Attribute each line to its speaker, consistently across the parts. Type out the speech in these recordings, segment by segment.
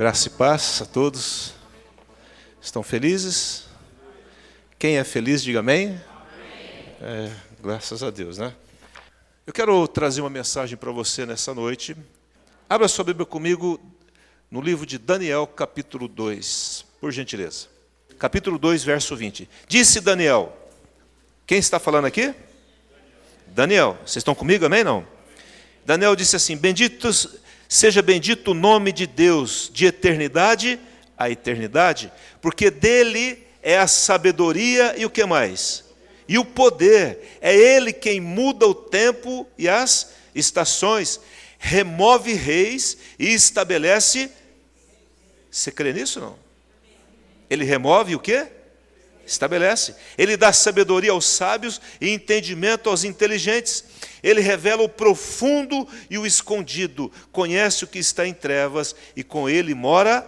Speaker 1: Graça e paz a todos. Estão felizes? Quem é feliz, diga amém. Graças a Deus, né? Eu quero trazer uma mensagem para você nessa noite. Abra sua Bíblia comigo no livro de Daniel, capítulo 2, por gentileza. Capítulo 2, verso 20. Disse Daniel. Quem está falando aqui? Daniel. Vocês estão comigo, amém? Não? Daniel disse assim: seja bendito o nome de Deus, de eternidade a eternidade, porque dele é a sabedoria e o que mais? E o poder. É ele quem muda o tempo e as estações, remove reis e estabelece. Você crê nisso ou não? Ele remove o quê? Estabelece. Ele dá sabedoria aos sábios e entendimento aos inteligentes. Ele revela o profundo e o escondido, conhece o que está em trevas e com ele mora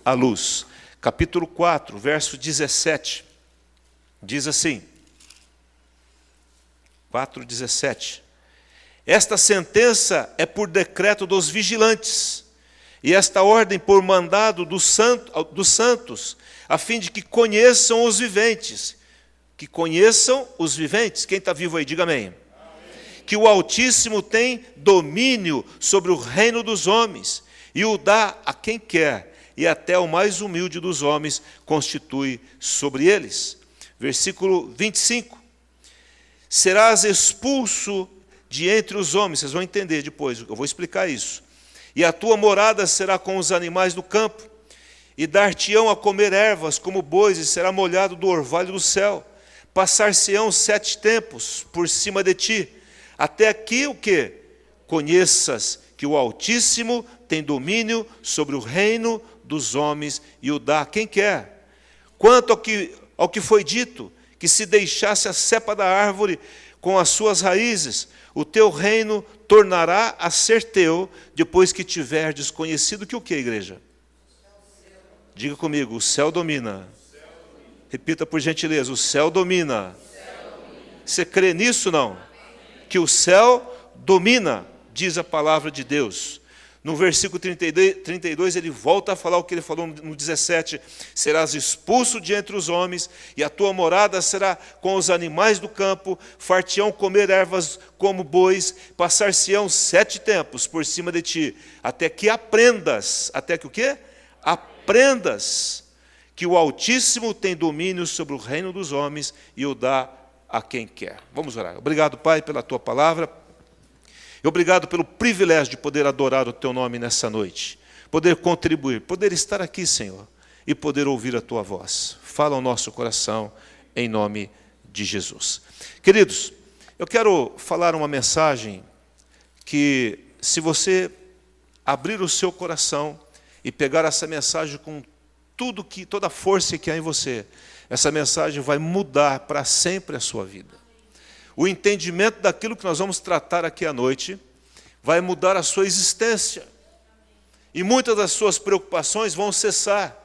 Speaker 1: a luz. Capítulo 4, verso 17, diz assim, 4:17. Esta sentença é por decreto dos vigilantes, e esta ordem por mandado dos santos, a fim de que conheçam os viventes. Que conheçam os viventes. Quem está vivo aí, diga amém. Que o Altíssimo tem domínio sobre o reino dos homens, e o dá a quem quer, e até o mais humilde dos homens constitui sobre eles. Versículo 25. Serás expulso de entre os homens. Vocês vão entender depois, eu vou explicar isso. E a tua morada será com os animais do campo, e dar-te-ão a comer ervas como bois, e será molhado do orvalho do céu. Passar-se-ão 7 tempos por cima de ti, até aqui o que? Conheças que o Altíssimo tem domínio sobre o reino dos homens e o dá a quem quer. Quanto ao que foi dito, que se deixasse a cepa da árvore com as suas raízes, o teu reino tornará a ser teu, depois que tiverdes conhecido que o que, igreja? Diga comigo, o céu domina. Repita por gentileza, o céu domina. Você crê nisso, não? Que o céu domina, diz a palavra de Deus. No versículo 32, ele volta a falar o que ele falou no 17. Serás expulso de entre os homens, e a tua morada será com os animais do campo, far-te-ão comer ervas como bois, passar-se-ão 7 tempos por cima de ti, até que aprendas. Até que o quê? Aprendas que o Altíssimo tem domínio sobre o reino dos homens e o dá a quem quer. Vamos orar. Obrigado, Pai, pela tua palavra. E obrigado pelo privilégio de poder adorar o teu nome nessa noite. Poder contribuir, poder estar aqui, Senhor, e poder ouvir a tua voz. Fala ao nosso coração, em nome de Jesus. Queridos, eu quero falar uma mensagem que, se você abrir o seu coração e pegar essa mensagem com toda a força que há em você, essa mensagem vai mudar para sempre a sua vida. O entendimento daquilo que nós vamos tratar aqui à noite vai mudar a sua existência. E muitas das suas preocupações vão cessar.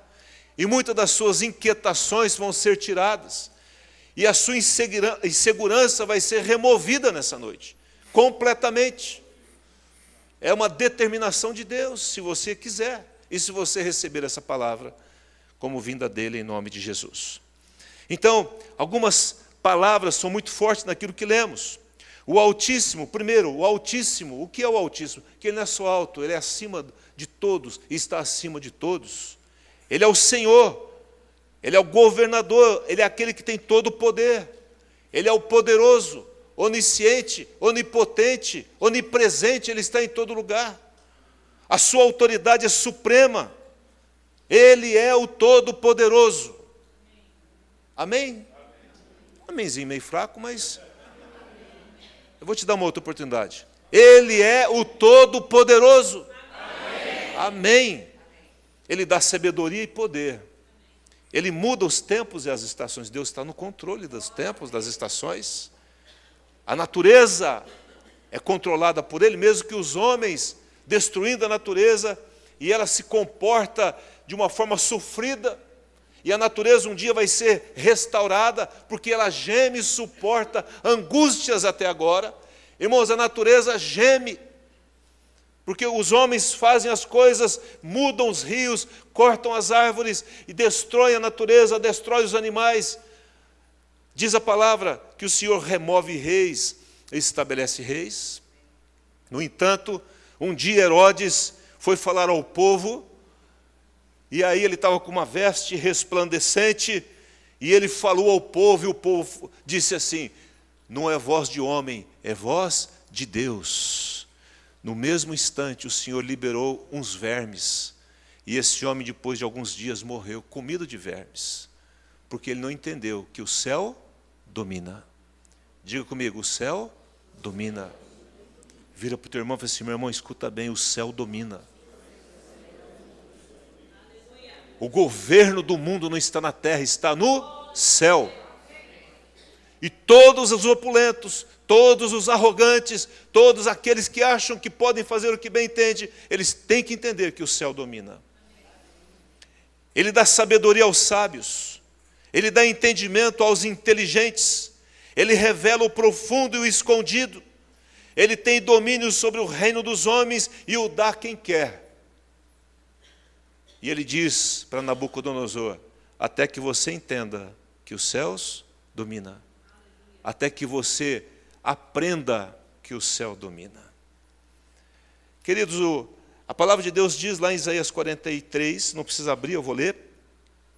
Speaker 1: E muitas das suas inquietações vão ser tiradas. E a sua insegurança vai ser removida nessa noite. Completamente. É uma determinação de Deus, se você quiser. E se você receber essa palavra como vinda dele em nome de Jesus. Então, algumas palavras são muito fortes naquilo que lemos. O Altíssimo, primeiro, o Altíssimo. O que é o Altíssimo? Que ele não é só alto, ele é acima de todos e está acima de todos. Ele é o Senhor, ele é o governador, ele é aquele que tem todo o poder. Ele é o poderoso, onisciente, onipotente, onipresente, ele está em todo lugar. A sua autoridade é suprema. Ele é o Todo-Poderoso. Amém? Amémzinho meio fraco, mas eu vou te dar uma outra oportunidade. Ele é o Todo-Poderoso. Amém. Amém. Ele dá sabedoria e poder. Ele muda os tempos e as estações. Deus está no controle dos tempos, das estações. A natureza é controlada por Ele, mesmo que os homens destruindo a natureza, e ela se comporta de uma forma sofrida. E a natureza um dia vai ser restaurada, porque ela geme e suporta angústias até agora. Irmãos, a natureza geme. Porque os homens fazem as coisas, mudam os rios, cortam as árvores e destroem a natureza, destroem os animais. Diz a palavra que o Senhor remove reis e estabelece reis. No entanto, um dia Herodes foi falar ao povo, e aí ele estava com uma veste resplandecente, e ele falou ao povo, e o povo disse assim: não é voz de homem, é voz de Deus. No mesmo instante, o Senhor liberou uns vermes, e esse homem, depois de alguns dias, morreu, comido de vermes, porque ele não entendeu que o céu domina. Diga comigo, o céu domina. Vira para o teu irmão e fala assim: meu irmão, escuta bem, o céu domina. O governo do mundo não está na terra, está no céu. E todos os opulentos, todos os arrogantes, todos aqueles que acham que podem fazer o que bem entendem, eles têm que entender que o céu domina. Ele dá sabedoria aos sábios, ele dá entendimento aos inteligentes, ele revela o profundo e o escondido, ele tem domínio sobre o reino dos homens e o dá a quem quer. E ele diz para Nabucodonosor: até que você entenda que os céus domina, até que você aprenda que o céu domina. Queridos, a palavra de Deus diz lá em Isaías 43, não precisa abrir, eu vou ler.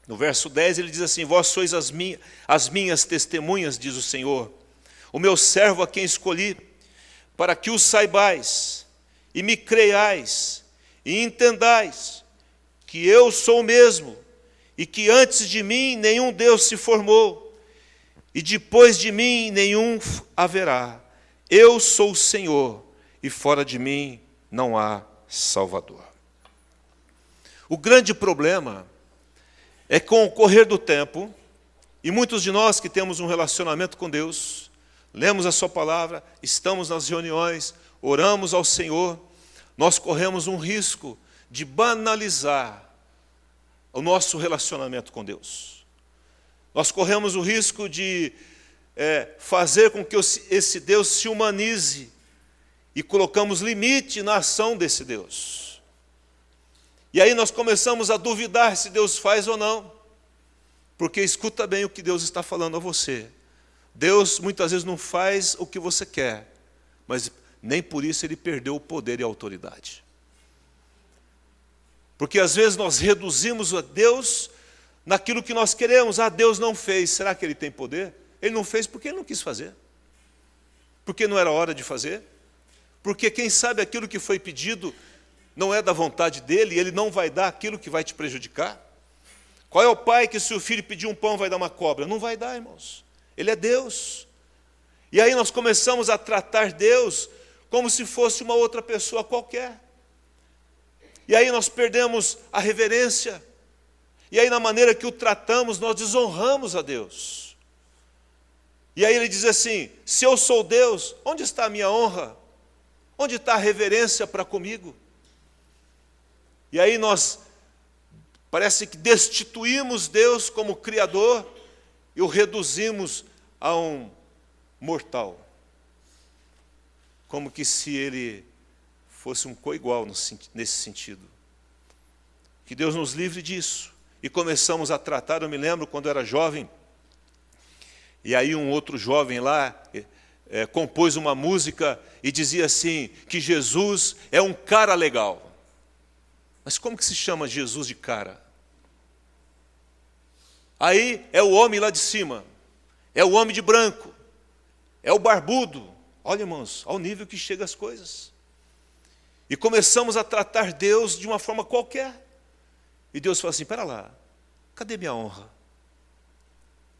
Speaker 1: No verso 10 ele diz assim: vós sois as minhas testemunhas, diz o Senhor, o meu servo a quem escolhi, para que o saibais, e me creiais, e entendais, que eu sou o mesmo, e que antes de mim nenhum Deus se formou, e depois de mim nenhum haverá. Eu sou o Senhor, e fora de mim não há Salvador. O grande problema é com o correr do tempo, e muitos de nós que temos um relacionamento com Deus, lemos a sua palavra, estamos nas reuniões, oramos ao Senhor, nós corremos um risco de banalizar o nosso relacionamento com Deus. Nós corremos o risco de fazer com que esse Deus se humanize, e colocamos limite na ação desse Deus. E aí nós começamos a duvidar se Deus faz ou não, porque escuta bem o que Deus está falando a você. Deus muitas vezes não faz o que você quer, mas nem por isso ele perdeu o poder e a autoridade. Porque às vezes nós reduzimos a Deus naquilo que nós queremos. Ah, Deus não fez, será que ele tem poder? Ele não fez porque ele não quis fazer, porque não era hora de fazer, porque quem sabe aquilo que foi pedido não é da vontade dele, e ele não vai dar aquilo que vai te prejudicar. Qual é o pai que se o filho pedir um pão vai dar uma cobra? Não vai dar, irmãos. Ele é Deus. E aí nós começamos a tratar Deus como se fosse uma outra pessoa qualquer. E aí nós perdemos a reverência. E aí na maneira que o tratamos, nós desonramos a Deus. E aí ele diz assim: se eu sou Deus, onde está a minha honra? Onde está a reverência para comigo? E aí nós parece que destituímos Deus como Criador e o reduzimos a um mortal. Como que se ele fosse um coigual nesse sentido. Que Deus nos livre disso. E começamos a tratar, eu me lembro quando eu era jovem, e aí um outro jovem lá compôs uma música e dizia assim, que Jesus é um cara legal. Mas como que se chama Jesus de cara? Aí é o homem lá de cima, é o homem de branco, é o barbudo. Olha, irmãos, ao nível que chegam as coisas. E começamos a tratar Deus de uma forma qualquer. E Deus fala assim, espera lá, cadê minha honra?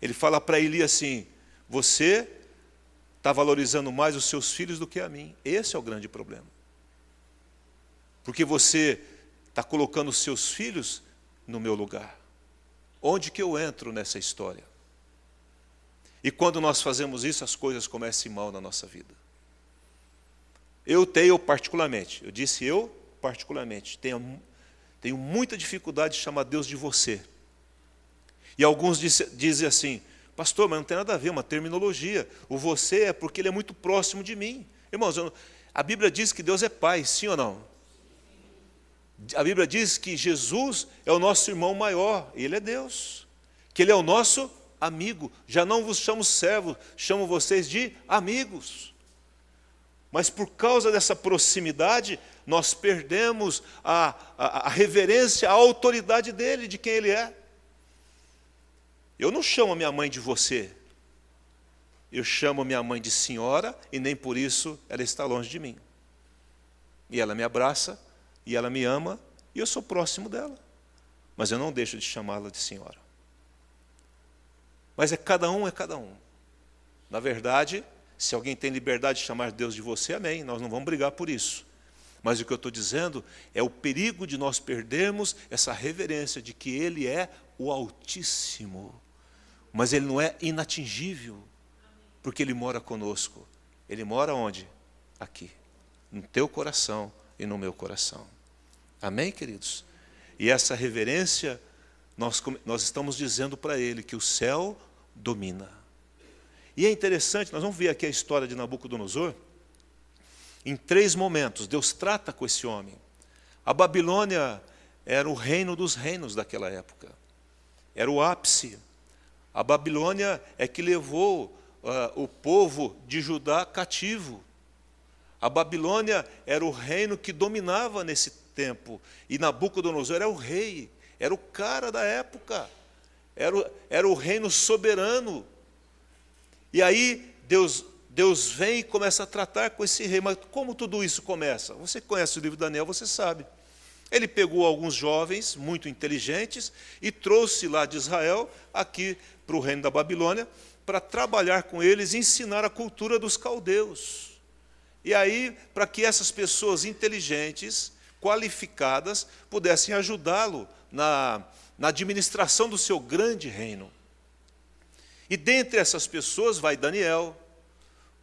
Speaker 1: Ele fala para Eli assim, você está valorizando mais os seus filhos do que a mim. Esse é o grande problema. Porque você está colocando os seus filhos no meu lugar. Onde que eu entro nessa história? E quando nós fazemos isso, as coisas começam mal na nossa vida. Eu particularmente, tenho muita dificuldade de chamar Deus de você. E alguns dizem assim, pastor, mas não tem nada a ver, uma terminologia. O você é porque ele é muito próximo de mim. Irmãos, a Bíblia diz que Deus é pai, sim ou não? A Bíblia diz que Jesus é o nosso irmão maior, Ele é Deus, que Ele é o nosso amigo. Já não vos chamo servos, chamo vocês de amigos. Mas por causa dessa proximidade, nós perdemos a reverência, a autoridade dEle, de quem Ele é. Eu não chamo a minha mãe de você, eu chamo a minha mãe de senhora, e nem por isso ela está longe de mim. E ela me abraça, e ela me ama, e eu sou próximo dela. Mas eu não deixo de chamá-la de senhora. Mas cada um é cada um. Na verdade, se alguém tem liberdade de chamar Deus de você, amém, nós não vamos brigar por isso. Mas o que eu estou dizendo é o perigo de nós perdermos essa reverência de que Ele é o Altíssimo. Mas Ele não é inatingível, porque Ele mora conosco. Ele mora onde? Aqui, no teu coração e no meu coração. Amém, queridos? E essa reverência, nós estamos dizendo para Ele que o céu domina. E é interessante, nós vamos ver aqui a história de Nabucodonosor. Em 3 momentos, Deus trata com esse homem. A Babilônia era o reino dos reinos daquela época. Era o ápice. A Babilônia é que levou o povo de Judá cativo. A Babilônia era o reino que dominava nesse tempo. E Nabucodonosor era o rei, era o cara da época. Era o reino soberano. E aí Deus vem e começa a tratar com esse rei. Mas como tudo isso começa? Você conhece o livro de Daniel, você sabe. Ele pegou alguns jovens muito inteligentes e trouxe lá de Israel, aqui para o reino da Babilônia, para trabalhar com eles e ensinar a cultura dos caldeus. E aí, para que essas pessoas inteligentes, qualificadas, pudessem ajudá-lo na administração do seu grande reino. E dentre essas pessoas vai Daniel,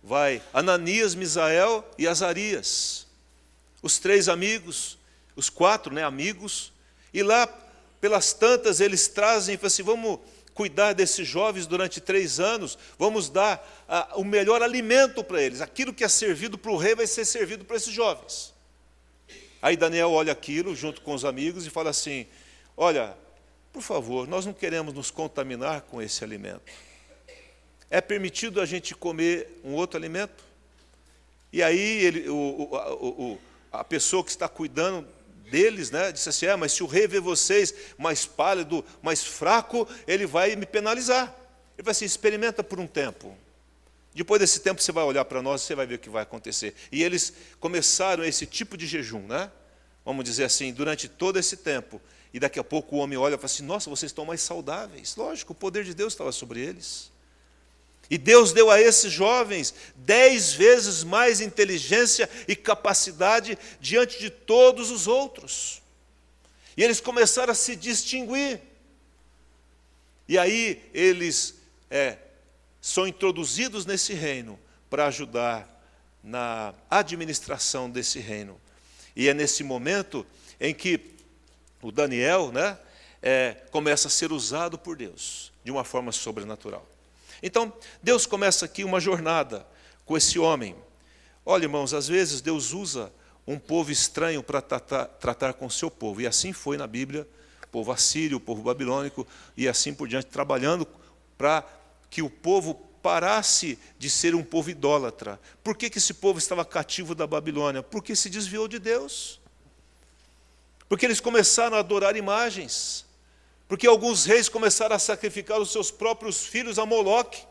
Speaker 1: vai Ananias, Misael e Azarias. Os 3 amigos, os 4 amigos. E lá, pelas tantas, eles trazem e falam assim, vamos cuidar desses jovens durante 3 anos, vamos dar o melhor alimento para eles. Aquilo que é servido para o rei vai ser servido para esses jovens. Aí Daniel olha aquilo junto com os amigos e fala assim, olha, por favor, nós não queremos nos contaminar com esse alimento. É permitido a gente comer um outro alimento? E aí a pessoa que está cuidando deles, disse assim, mas se o rei vê vocês mais pálido, mais fraco, ele vai me penalizar. Ele vai assim, experimenta por um tempo. Depois desse tempo você vai olhar para nós e você vai ver o que vai acontecer. E eles começaram esse tipo de jejum, vamos dizer assim, durante todo esse tempo. E daqui a pouco o homem olha e fala assim, nossa, vocês estão mais saudáveis. Lógico, o poder de Deus estava sobre eles. E Deus deu a esses jovens 10 vezes mais inteligência e capacidade diante de todos os outros. E eles começaram a se distinguir. E aí eles são introduzidos nesse reino para ajudar na administração desse reino. E é nesse momento em que o Daniel começa a ser usado por Deus de uma forma sobrenatural. Então, Deus começa aqui uma jornada com esse homem. Olha, irmãos, às vezes Deus usa um povo estranho para tratar com o seu povo. E assim foi na Bíblia, o povo assírio, o povo babilônico, e assim por diante, trabalhando para que o povo parasse de ser um povo idólatra. Por que esse povo estava cativo da Babilônia? Porque se desviou de Deus. Porque eles começaram a adorar imagens. Porque alguns reis começaram a sacrificar os seus próprios filhos a Moloque.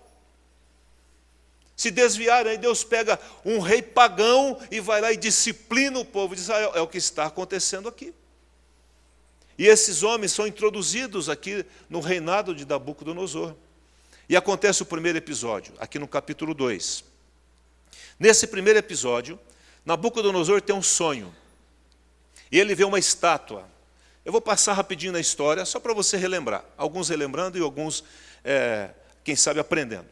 Speaker 1: Se desviaram, aí Deus pega um rei pagão e vai lá e disciplina o povo de Israel. É o que está acontecendo aqui. E esses homens são introduzidos aqui no reinado de Nabucodonosor. E acontece o primeiro episódio, aqui no capítulo 2. Nesse primeiro episódio, Nabucodonosor tem um sonho. E ele vê uma estátua. Eu vou passar rapidinho na história, só para você relembrar. Alguns relembrando e alguns, quem sabe, aprendendo.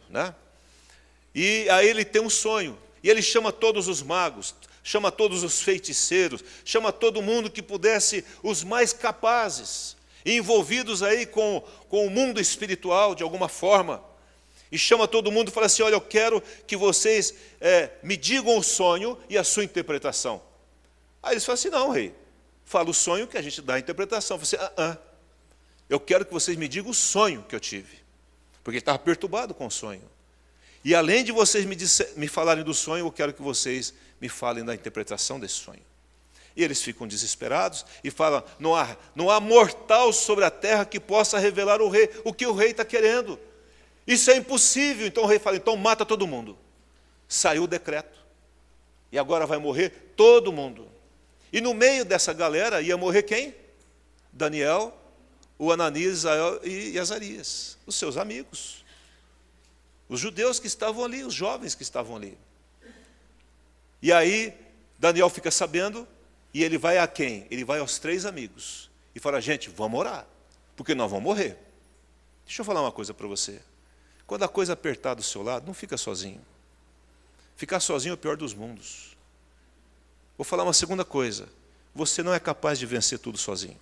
Speaker 1: E aí ele tem um sonho. E ele chama todos os magos, chama todos os feiticeiros, chama todo mundo que pudesse, os mais capazes, envolvidos aí com o mundo espiritual, de alguma forma. E chama todo mundo e fala assim, olha, eu quero que vocês me digam o sonho e a sua interpretação. Aí eles falam assim, não, rei, fala o sonho que a gente dá a interpretação. Você, eu quero que vocês me digam o sonho que eu tive. Porque ele estava perturbado com o sonho. E além de vocês me falarem do sonho, eu quero que vocês me falem da interpretação desse sonho. E eles ficam desesperados e falam, não há mortal sobre a terra que possa revelar o que o rei está querendo. Isso é impossível. Então o rei fala, então mata todo mundo. Saiu o decreto. E agora vai morrer todo mundo. E no meio dessa galera ia morrer quem? Daniel, o Ananias, Israel e Azarias, os seus amigos. Os judeus que estavam ali, os jovens que estavam ali. E aí Daniel fica sabendo, e ele vai a quem? Ele vai aos 3 amigos. E fala, gente, vamos orar, porque nós vamos morrer. Deixa eu falar uma coisa para você. Quando a coisa apertar do seu lado, não fica sozinho. Ficar sozinho é o pior dos mundos. Vou falar uma segunda coisa. Você não é capaz de vencer tudo sozinho.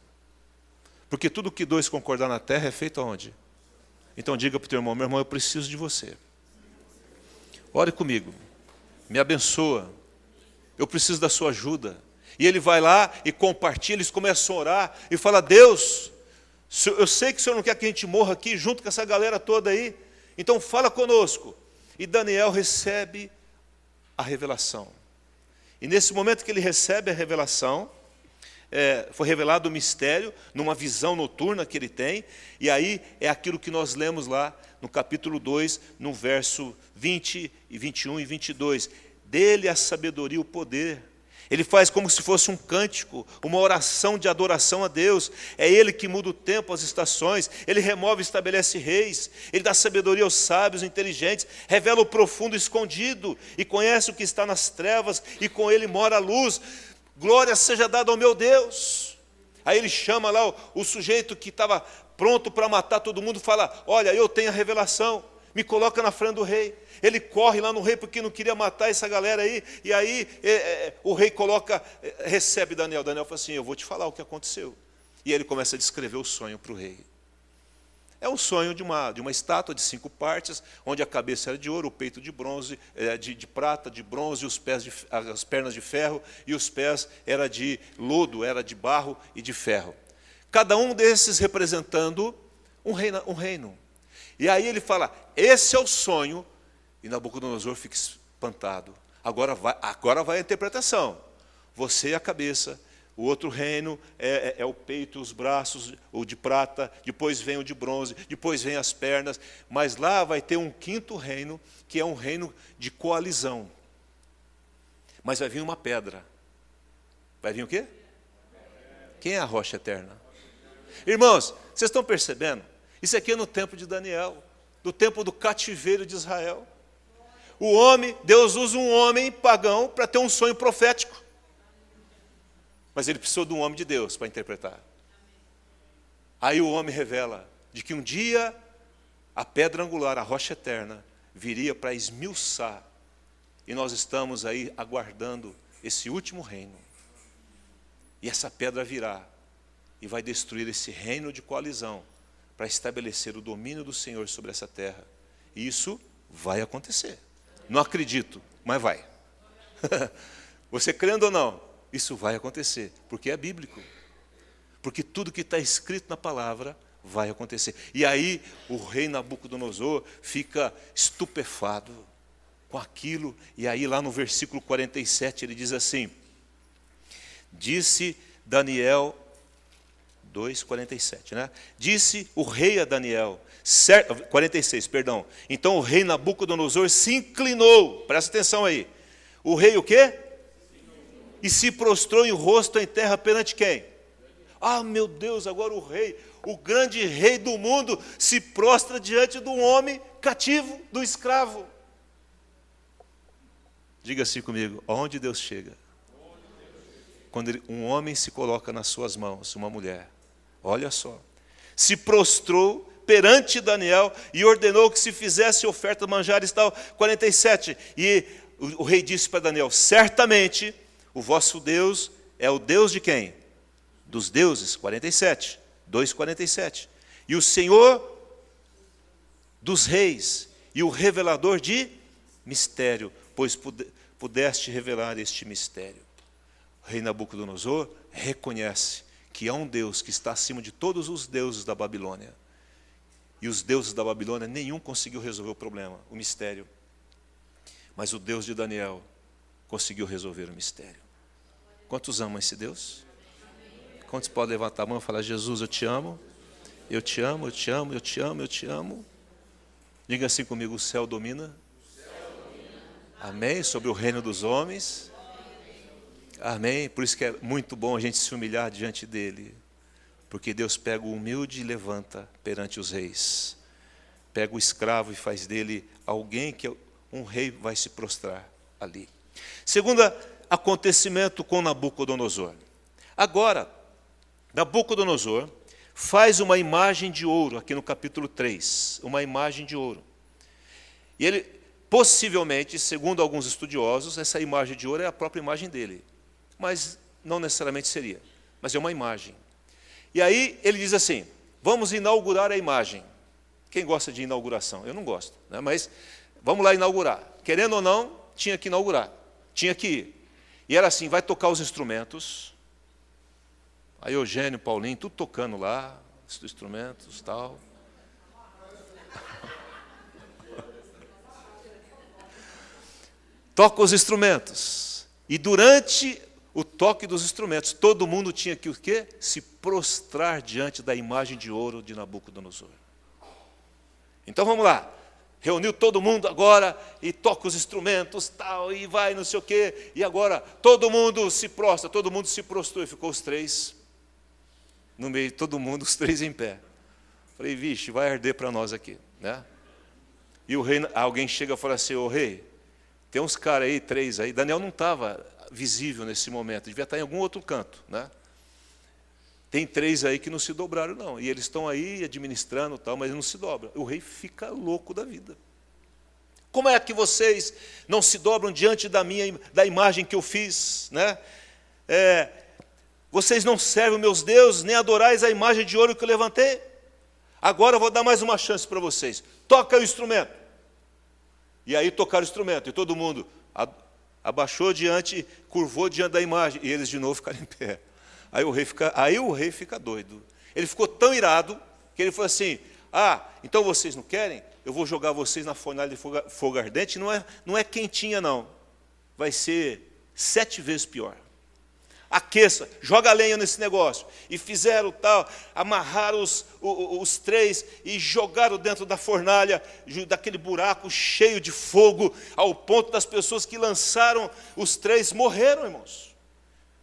Speaker 1: Porque tudo que 2 concordar na terra é feito aonde? Então diga para o teu irmão, meu irmão, eu preciso de você. Ore comigo. Me abençoa. Eu preciso da sua ajuda. E ele vai lá e compartilha, eles começam a orar e fala, Deus, eu sei que o Senhor não quer que a gente morra aqui junto com essa galera toda aí. Então fala conosco. E Daniel recebe a revelação. E nesse momento que ele recebe a revelação, foi revelado o mistério, numa visão noturna que ele tem, e aí é aquilo que nós lemos lá no capítulo 2, no verso 20, e 21 e 22. Dele a sabedoria e o poder. Ele faz como se fosse um cântico, uma oração de adoração a Deus. É Ele que muda o tempo, as estações. Ele remove e estabelece reis. Ele dá sabedoria aos sábios, inteligentes. Revela o profundo escondido. E conhece o que está nas trevas. E com Ele mora a luz. Glória seja dada ao meu Deus. Aí ele chama lá o sujeito que estava pronto para matar todo mundo. Fala, olha, eu tenho a revelação. Me coloca na frente do rei. Ele corre lá no rei porque não queria matar essa galera aí. E aí o rei recebe Daniel. Daniel fala assim, eu vou te falar o que aconteceu. E ele começa a descrever o sonho para o rei. É um sonho de uma estátua de 5 partes, onde a cabeça era de ouro, o peito de bronze, de prata, de bronze, as pernas de ferro, e os pés era de lodo, era de barro e de ferro. Cada um desses representando um reino. E aí ele fala, esse é o sonho. E Nabucodonosor fica espantado. Agora vai a interpretação. Você é a cabeça, o outro reino é o peito, os braços, o de prata, depois vem o de bronze, depois vem as pernas, mas lá vai ter um 5º reino, que é um reino de coalizão. Mas vai vir uma pedra. Vai vir o quê? Quem é a rocha eterna? Irmãos, vocês estão percebendo? Isso aqui é no tempo de Daniel, do tempo do cativeiro de Israel. Deus usa um homem pagão para ter um sonho profético. Mas ele precisou de um homem de Deus para interpretar. Aí o homem revela de que um dia a pedra angular, a rocha eterna, viria para esmiuçar. E nós estamos aí aguardando esse último reino. E essa pedra virá e vai destruir esse reino de coalizão para estabelecer o domínio do Senhor sobre essa terra. E isso vai acontecer. Não acredito, mas vai. Você crendo ou não, isso vai acontecer, porque é bíblico. Porque tudo que está escrito na palavra vai acontecer. E aí o rei Nabucodonosor fica estupefado com aquilo. E aí lá no versículo 47 ele diz assim, disse Daniel 2:47, né? Disse o rei a Daniel, 46, perdão. Então o rei Nabucodonosor se inclinou, presta atenção aí. O rei o quê? E se prostrou em rosto em terra perante quem? Ah, meu Deus, agora o rei, o grande rei do mundo, se prostra diante do homem cativo, do escravo. Diga assim comigo, aonde Deus chega? Quando um homem se coloca nas suas mãos, uma mulher. Olha só, se prostrou perante Daniel e ordenou que se fizesse oferta de manjares tal, 47. E o rei disse para Daniel, certamente o vosso Deus é o Deus de quem? Dos deuses, 47, 2:47. E o Senhor dos reis e o revelador de mistério, pois pudeste revelar este mistério. O rei Nabucodonosor reconhece que há um Deus que está acima de todos os deuses da Babilônia. E os deuses da Babilônia, nenhum conseguiu resolver o problema, o mistério. Mas o Deus de Daniel conseguiu resolver o mistério. Quantos amam esse Deus? Quantos podem levantar a mão e falar: Jesus, eu te amo, eu te amo, eu te amo, eu te amo, eu te amo. Diga assim comigo: o céu domina. Amém? Sobre o reino dos homens. Amém? Por isso que é muito bom a gente se humilhar diante dele. Porque Deus pega o humilde e levanta perante os reis. Pega o escravo e faz dele alguém que um rei vai se prostrar ali. Segundo acontecimento com Nabucodonosor. Agora, Nabucodonosor faz uma imagem de ouro, aqui no capítulo 3. Uma imagem de ouro. E ele, possivelmente, segundo alguns estudiosos, essa imagem de ouro é a própria imagem dele. Mas não necessariamente seria. Mas é uma imagem. E aí ele diz assim: vamos inaugurar a imagem. Quem gosta de inauguração? Eu não gosto, né? Mas vamos lá inaugurar. Querendo ou não, tinha que inaugurar. Tinha que ir. E era assim: vai tocar os instrumentos. Aí Eugênio, Paulinho, tudo tocando lá, os instrumentos e tal. Toca os instrumentos. E durante o toque dos instrumentos, todo mundo tinha que o quê? Se prostrar diante da imagem de ouro de Nabucodonosor. Então vamos lá. Reuniu todo mundo agora e toca os instrumentos, tal, e vai não sei o quê. E agora todo mundo se prostra, todo mundo se prostrou. E ficou os três no meio, todo mundo, os três em pé. Falei: vixe, vai arder para nós aqui, né? E o rei, alguém chega e fala assim: ô rei, tem uns caras aí, três aí. Daniel não estava visível nesse momento, devia estar em algum outro canto, né? Tem três aí que não se dobraram, não. E eles estão aí administrando tal, mas não se dobram. O rei fica louco da vida. Como é que vocês não se dobram diante da imagem que eu fiz, né? Vocês não servem os meus deuses, nem adorais a imagem de ouro que eu levantei? Agora eu vou dar mais uma chance para vocês. Toca o instrumento. E aí tocaram o instrumento, e todo mundo abaixou diante, curvou diante da imagem, e eles de novo ficaram em pé. Aí o rei fica doido. Ele ficou tão irado, que ele falou assim: então vocês não querem? Eu vou jogar vocês na fornalha de fogo ardente, não é quentinha não, vai ser 7 vezes pior. Aqueça, joga lenha nesse negócio. E fizeram tal, amarraram os três e jogaram dentro da fornalha, daquele buraco cheio de fogo, ao ponto das pessoas que lançaram os três morreram, irmãos.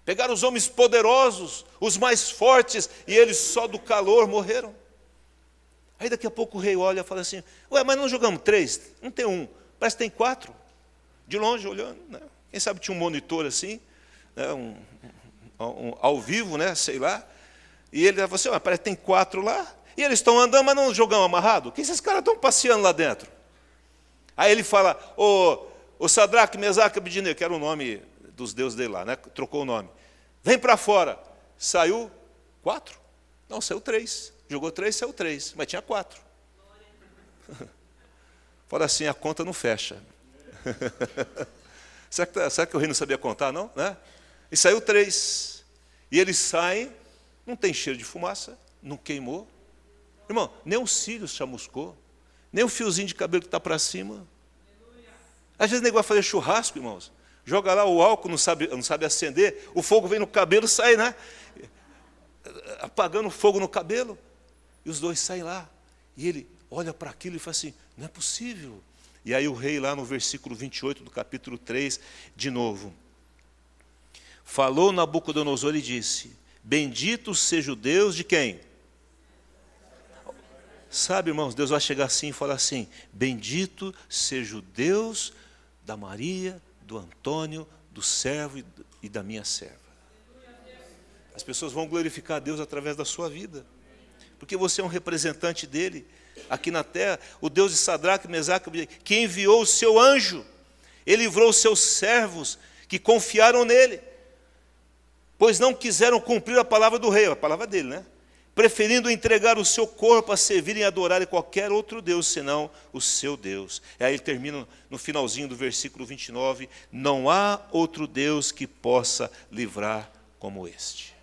Speaker 1: Pegaram os homens poderosos, os mais fortes, e eles só do calor morreram. Aí daqui a pouco o rei olha e fala assim: ué, mas não jogamos 3? Não tem 1, parece que tem 4. De longe olhando, né? Quem sabe tinha um monitor assim, né? Ao vivo, né? Sei lá. E ele falou assim: parece que tem 4 lá. E eles estão andando, mas não jogamos amarrado. Que esses caras estão passeando lá dentro? Aí ele fala: o Sadraque, Mesaque e Abednego, que era o nome dos deuses dele lá, né? Trocou o nome. Vem para fora. Saiu 4? Não, saiu 3. Jogou 3, saiu 3. Mas tinha 4. Fala assim: a conta não fecha. Será que o rei não sabia contar, não? Né? E saiu 3. E eles saem, não tem cheiro de fumaça, não queimou. Irmão, nem um cílio chamuscou, nem um fiozinho de cabelo que está para cima. Às vezes o negócio vai fazer churrasco, irmãos. Joga lá o álcool, não sabe acender, o fogo vem no cabelo, sai, né? Apagando o fogo no cabelo. E os dois saem lá. E ele olha para aquilo e fala assim: não é possível. E aí o rei lá no versículo 28 do capítulo 3, de novo. Falou Nabucodonosor e disse: bendito seja o Deus de quem? Sabe, irmãos, Deus vai chegar assim e falar assim: bendito seja o Deus da Maria, do Antônio, do servo e da minha serva. As pessoas vão glorificar a Deus através da sua vida, porque você é um representante dele aqui na terra. O Deus de Sadraque, Mesaque, que enviou o seu anjo, ele livrou os seus servos que confiaram nele, pois não quiseram cumprir a palavra do rei, a palavra dele, né? preferindo entregar o seu corpo a servir e adorarem qualquer outro Deus, senão o seu Deus. E aí ele termina no finalzinho do versículo 29, não há outro Deus que possa livrar como este.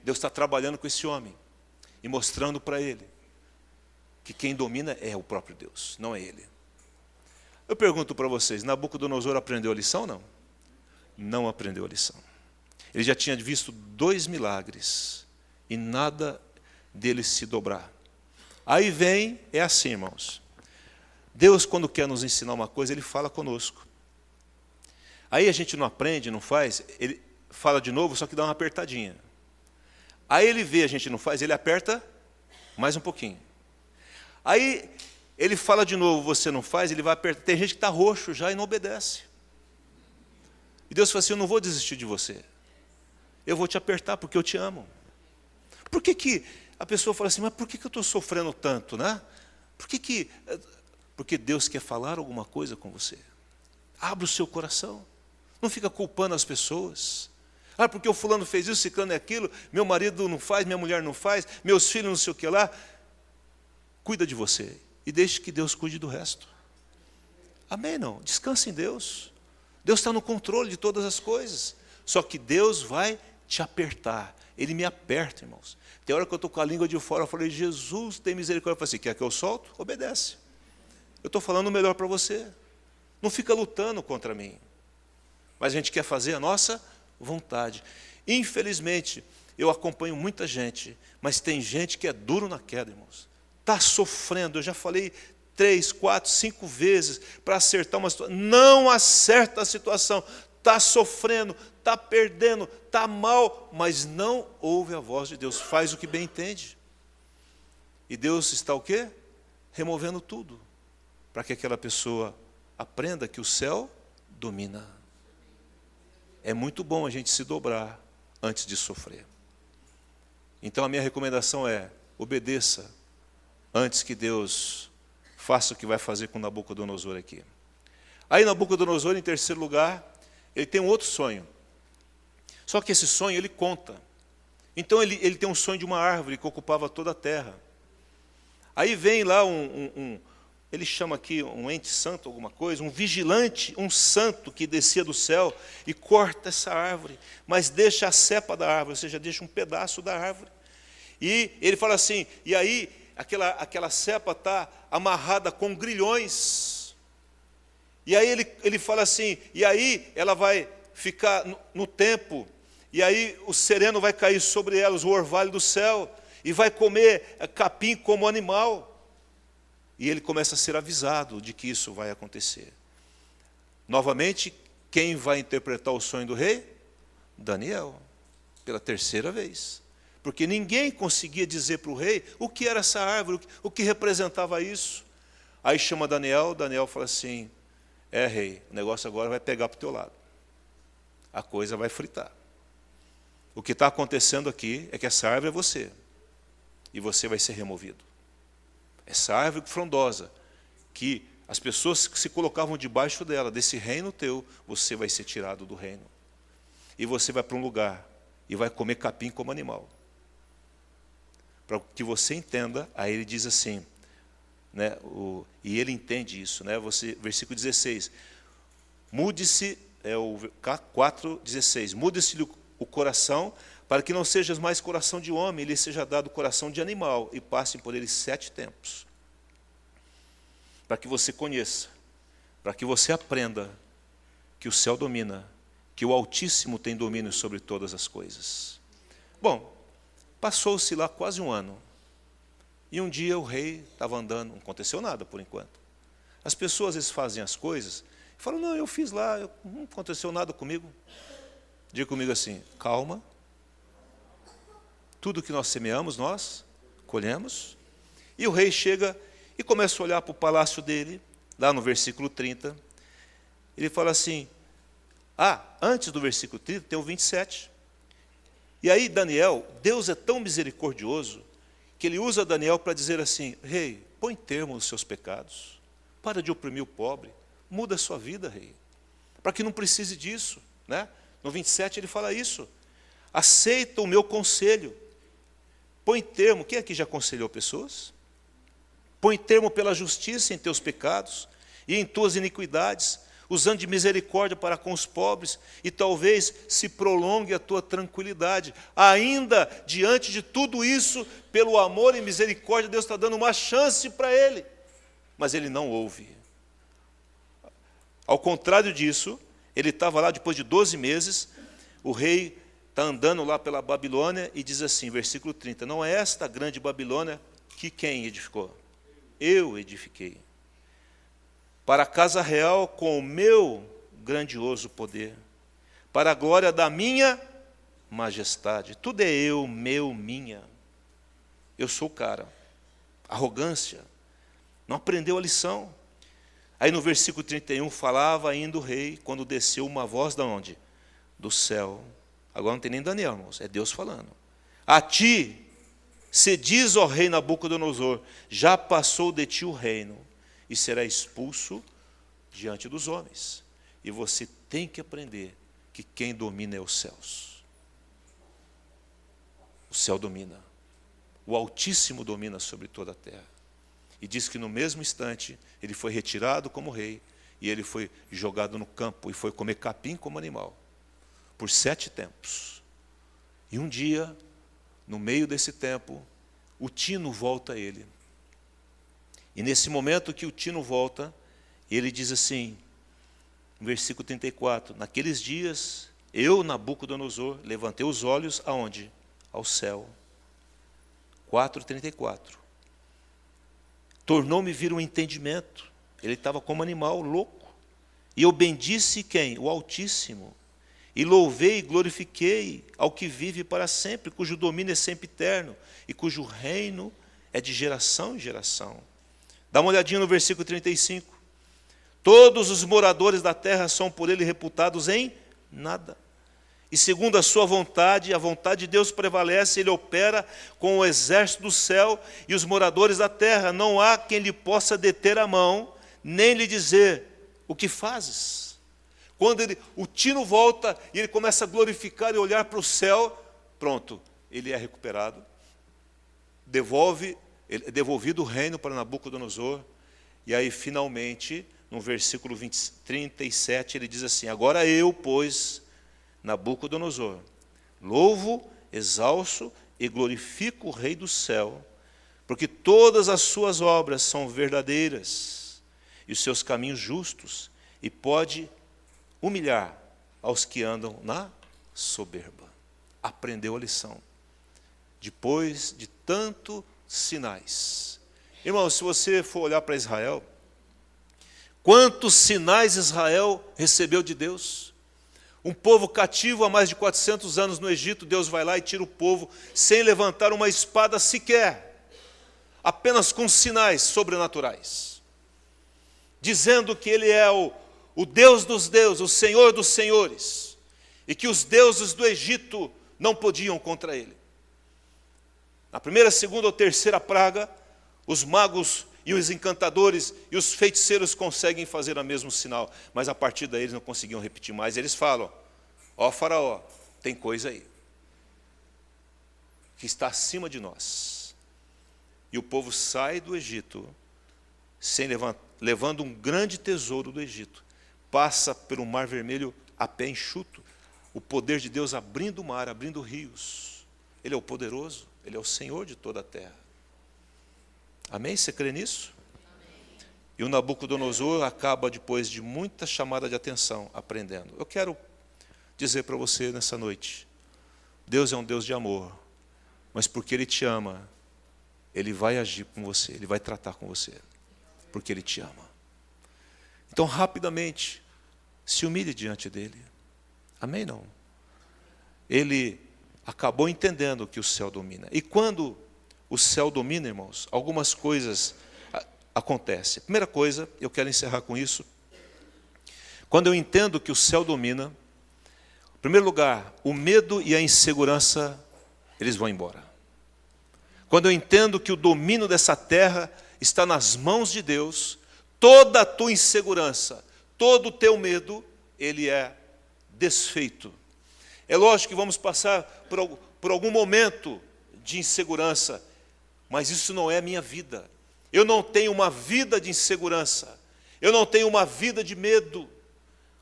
Speaker 1: Deus está trabalhando com esse homem e mostrando para ele que quem domina é o próprio Deus, não é ele. Eu pergunto para vocês, Nabucodonosor aprendeu a lição ou não? Não aprendeu a lição. Ele já tinha visto 2 milagres e nada dele se dobrar. Aí vem, é assim, irmãos. Deus, quando quer nos ensinar uma coisa, Ele fala conosco. Aí a gente não aprende, não faz, Ele fala de novo, só que dá uma apertadinha. Aí Ele vê, a gente não faz, Ele aperta mais um pouquinho. Aí Ele fala de novo, você não faz, Ele vai apertar. Tem gente que está roxo já e não obedece. E Deus fala assim, eu não vou desistir de você. Eu vou te apertar porque eu te amo. Por que a pessoa fala assim, mas por que eu estou sofrendo tanto, né? Porque Deus quer falar alguma coisa com você. Abra o seu coração. Não fica culpando as pessoas. Ah, porque o fulano fez isso, ciclano é aquilo, meu marido não faz, minha mulher não faz, meus filhos não sei o que lá. Cuida de você e deixe que Deus cuide do resto. Amém, não? Descanse em Deus. Deus está no controle de todas as coisas. Só que Deus vai te apertar. Ele me aperta, irmãos. Tem hora que eu estou com a língua de fora, eu falei, Jesus, tem misericórdia. Eu falei assim, quer que eu solto? Obedece. Eu estou falando o melhor para você. Não fica lutando contra mim. Mas a gente quer fazer a nossa vontade. Infelizmente, eu acompanho muita gente, mas tem gente que é duro na queda, irmãos. Está sofrendo, eu já falei 3, 4, 5 vezes para acertar uma situação. Não acerta a situação. Está sofrendo, está perdendo, está mal, mas não ouve a voz de Deus. Faz o que bem entende. E Deus está o quê? Removendo tudo. Para que aquela pessoa aprenda que o céu domina. É muito bom a gente se dobrar antes de sofrer. Então a minha recomendação é, obedeça antes que Deus faça o que vai fazer com Nabucodonosor aqui. Aí Nabucodonosor, em terceiro lugar, ele tem um outro sonho. Só que esse sonho ele conta. Então ele tem um sonho de uma árvore que ocupava toda a terra. Aí vem lá ele chama aqui um ente santo, alguma coisa, um vigilante, um santo que descia do céu e corta essa árvore, mas deixa a cepa da árvore, ou seja, deixa um pedaço da árvore. E ele fala assim, e aí aquela cepa está amarrada com grilhões. E aí ele fala assim, e aí ela vai ficar no tempo, e aí o sereno vai cair sobre elas, o orvalho do céu, e vai comer capim como animal. E ele começa a ser avisado de que isso vai acontecer. Novamente, quem vai interpretar o sonho do rei? Daniel, pela terceira vez. Porque ninguém conseguia dizer para o rei o que era essa árvore, o que representava isso. Aí chama Daniel fala assim, rei, o negócio agora vai pegar para o teu lado. A coisa vai fritar. O que está acontecendo aqui é que essa árvore é você. E você vai ser removido. Essa árvore frondosa, que as pessoas que se colocavam debaixo dela, desse reino teu, você vai ser tirado do reino. E você vai para um lugar e vai comer capim como animal. Para que você entenda, aí ele diz assim, né, e ele entende isso, né, versículo 16, mude-se, o 4,16, mude-se o coração, para que não sejas mais coração de homem, ele seja dado coração de animal, e passem por ele 7 tempos. Para que você conheça, para que você aprenda que o céu domina, que o Altíssimo tem domínio sobre todas as coisas. Bom, passou-se lá quase um ano, e um dia o rei estava andando, não aconteceu nada por enquanto. As pessoas às vezes fazem as coisas, e falam, não, eu fiz lá, não aconteceu nada comigo. Diga comigo assim, calma. Tudo que nós semeamos, nós colhemos. E o rei chega e começa a olhar para o palácio dele, lá no versículo 30. Ele fala assim, antes do versículo 30 tem o 27. E aí Daniel, Deus é tão misericordioso, que ele usa Daniel para dizer assim, rei, põe termo aos seus pecados, para de oprimir o pobre, muda a sua vida, rei, para que não precise disso, né? No 27 ele fala isso, aceita o meu conselho, Põe termo, quem aqui já aconselhou pessoas? Põe termo pela justiça em teus pecados e em tuas iniquidades, usando de misericórdia para com os pobres, e talvez se prolongue a tua tranquilidade. Ainda diante de tudo isso, pelo amor e misericórdia, Deus está dando uma chance para ele, mas ele não ouve. Ao contrário disso, ele estava lá depois de 12 meses, o rei está andando lá pela Babilônia e diz assim, versículo 30, não é esta grande Babilônia que quem edificou? Eu edifiquei. Para a casa real com o meu grandioso poder, para a glória da minha majestade. Tudo é eu, meu, minha. Eu sou o cara. Arrogância. Não aprendeu a lição. Aí no versículo 31, falava ainda o rei, quando desceu uma voz da onde? Do céu. Agora não tem nem Daniel, irmãos, é Deus falando. A ti se diz, ó rei Nabucodonosor, já passou de ti o reino, e será expulso diante dos homens. E você tem que aprender que quem domina é os céus. O céu domina. O Altíssimo domina sobre toda a terra. E diz que no mesmo instante, ele foi retirado como rei, e ele foi jogado no campo, e foi comer capim como animal, por 7 tempos. E um dia, no meio desse tempo, o tino volta a ele. E nesse momento que o tino volta, ele diz assim, no versículo 34, naqueles dias, eu, Nabucodonosor, levantei os olhos aonde? Ao céu. 4:34. Tornou-me vir um entendimento. Ele estava como animal louco. E eu bendisse quem? O Altíssimo. E louvei e glorifiquei ao que vive para sempre, cujo domínio é sempre eterno, e cujo reino é de geração em geração. Dá uma olhadinha no versículo 35. Todos os moradores da terra são por ele reputados em nada. E segundo a sua vontade, a vontade de Deus prevalece, ele opera com o exército do céu e os moradores da terra. Não há quem lhe possa deter a mão, nem lhe dizer, o que fazes? Quando o tino volta e ele começa a glorificar e olhar para o céu, pronto, ele é recuperado. É devolvido o reino para Nabucodonosor. E aí, finalmente, no versículo 37, ele diz assim, agora eu, pois, Nabucodonosor, louvo, exalço e glorifico o Rei do céu, porque todas as suas obras são verdadeiras e os seus caminhos justos, e pode humilhar aos que andam na soberba. Aprendeu a lição. Depois de tantos sinais. Irmão, se você for olhar para Israel, quantos sinais Israel recebeu de Deus? Um povo cativo há mais de 400 anos no Egito, Deus vai lá e tira o povo sem levantar uma espada sequer, apenas com sinais sobrenaturais, dizendo que Ele é o Deus dos deuses, o Senhor dos senhores, e que os deuses do Egito não podiam contra Ele. Na primeira, segunda ou terceira praga, os magos e os encantadores e os feiticeiros conseguem fazer o mesmo sinal, mas a partir daí eles não conseguiam repetir mais. Eles falam, ó faraó, tem coisa aí, que está acima de nós. E o povo sai do Egito, levando um grande tesouro do Egito, passa pelo Mar Vermelho a pé enxuto, o poder de Deus abrindo o mar, abrindo rios. Ele é o poderoso, Ele é o Senhor de toda a terra. Amém? Você crê nisso? Amém. E o Nabucodonosor acaba, depois de muita chamada de atenção, aprendendo. Eu quero dizer para você nessa noite, Deus é um Deus de amor, mas porque Ele te ama, Ele vai agir com você, Ele vai tratar com você, porque Ele te ama. Então, rapidamente, se humilhe diante dEle. Amém? Não? Ele acabou entendendo que o céu domina. E quando o céu domina, irmãos, algumas coisas acontecem. Primeira coisa, eu quero encerrar com isso. Quando eu entendo que o céu domina, em primeiro lugar, o medo e a insegurança, eles vão embora. Quando eu entendo que o domínio dessa terra está nas mãos de Deus, toda a tua insegurança, todo o teu medo, ele é desfeito. É lógico que vamos passar por algum momento de insegurança, mas isso não é a minha vida. Eu não tenho uma vida de insegurança. Eu não tenho uma vida de medo.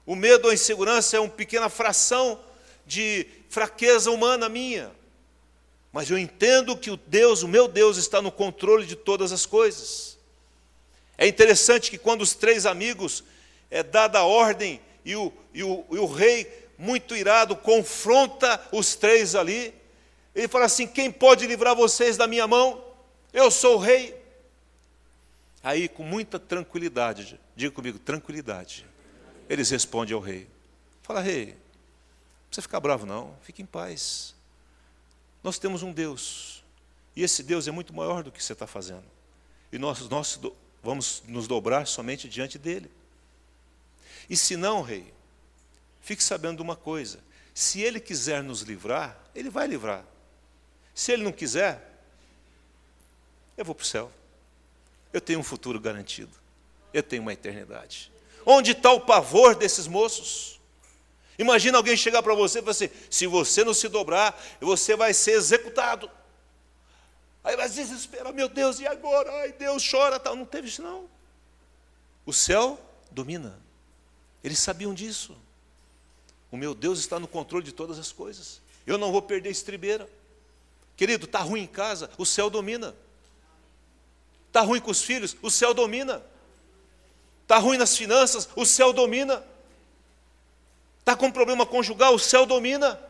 Speaker 1: O medo ou a insegurança é uma pequena fração de fraqueza humana minha. Mas eu entendo que o meu Deus está no controle de todas as coisas. É interessante que quando os 3 amigos é dada a ordem e o rei, muito irado, confronta os 3 ali, ele fala assim: quem pode livrar vocês da minha mão? Eu sou o rei. Aí, com muita tranquilidade, diga comigo, tranquilidade, eles respondem ao rei. Fala: rei, não precisa ficar bravo não, fique em paz. Nós temos um Deus, e esse Deus é muito maior do que você está fazendo. E nós vamos nos dobrar somente diante dele. E se não, rei, fique sabendo de uma coisa: se ele quiser nos livrar, ele vai livrar. Se ele não quiser, eu vou para o céu. Eu tenho um futuro garantido. Eu tenho uma eternidade. Onde está o pavor desses moços? Imagina alguém chegar para você e falar assim: se você não se dobrar, você vai ser executado. Aí vai desesperar: meu Deus, e agora? Ai, Deus, chora, tal. Não teve isso não. O céu domina. Eles sabiam disso. O meu Deus está no controle de todas as coisas. Eu não vou perder a estribeira. Querido, está ruim em casa, o céu domina. Está ruim com os filhos, o céu domina. Está ruim nas finanças, o céu domina. Está com problema conjugal, o céu domina.